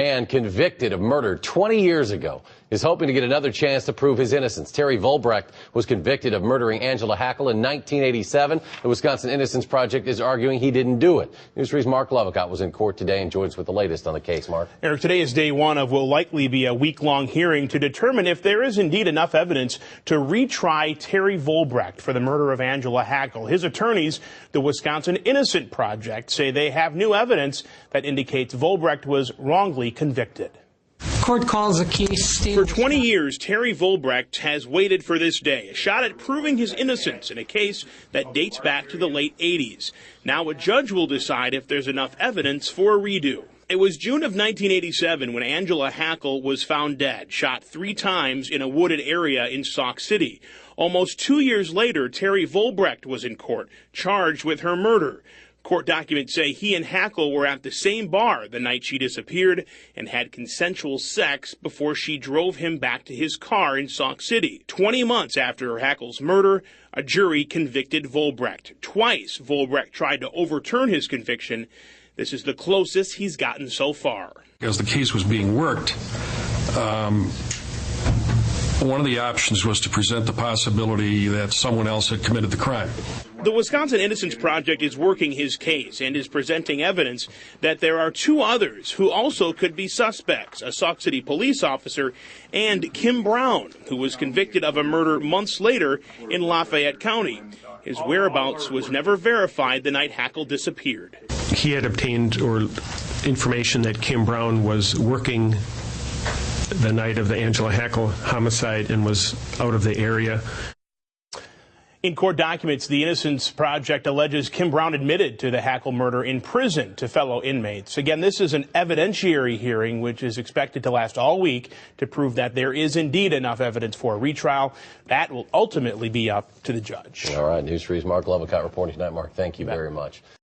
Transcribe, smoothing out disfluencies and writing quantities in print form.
And convicted of murder 20 years ago is hoping to get another chance to prove his innocence. Terry Volbrecht was convicted of murdering Angela Hackle in 1987. The Wisconsin Innocence Project is arguing he didn't do it. News 3's Marc Lovicott was in court today and joins with the latest on the case. Mark. Eric, today is day one of what will likely be a week-long hearing to determine if there is indeed enough evidence to retry Terry Volbrecht for the murder of Angela Hackle. His attorneys, the Wisconsin Innocence Project, say they have new evidence that indicates Volbrecht was wrongly convicted. Court calls the case. For 20 years, Terry Volbrecht has waited for this day, a shot at proving his innocence in a case that dates back to the late 80s. Now a judge will decide if there's enough evidence for a redo. It was June of 1987 when Angela Hackle was found dead, shot 3 times in a wooded area in Sauk City. Almost 2 years later, Terry Volbrecht was in court, charged with her murder. Court documents say he and Hackle were at the same bar the night she disappeared and had consensual sex before she drove him back to his car in Sauk City. 20 months after Hackle's murder, a jury convicted Volbrecht. Twice, Volbrecht tried to overturn his conviction. This is the closest he's gotten so far. As the case was being worked, one of the options was to present the possibility that someone else had committed the crime. The Wisconsin Innocence Project is working his case and is presenting evidence that there are 2 others who also could be suspects, a Sauk City police officer and Kim Brown, who was convicted of a murder months later in Lafayette County. His whereabouts was never verified the night Hackle disappeared. He had obtained information that Kim Brown was working the night of the Angela Hackle homicide and was out of the area. In court documents, the Innocence Project alleges Kim Brown admitted to the Hackle murder in prison to fellow inmates. Again, this is an evidentiary hearing which is expected to last all week to prove that there is indeed enough evidence for a retrial. That will ultimately be up to the judge. All right, News 3's Marc Lovicott reporting tonight. Mark, thank you very much.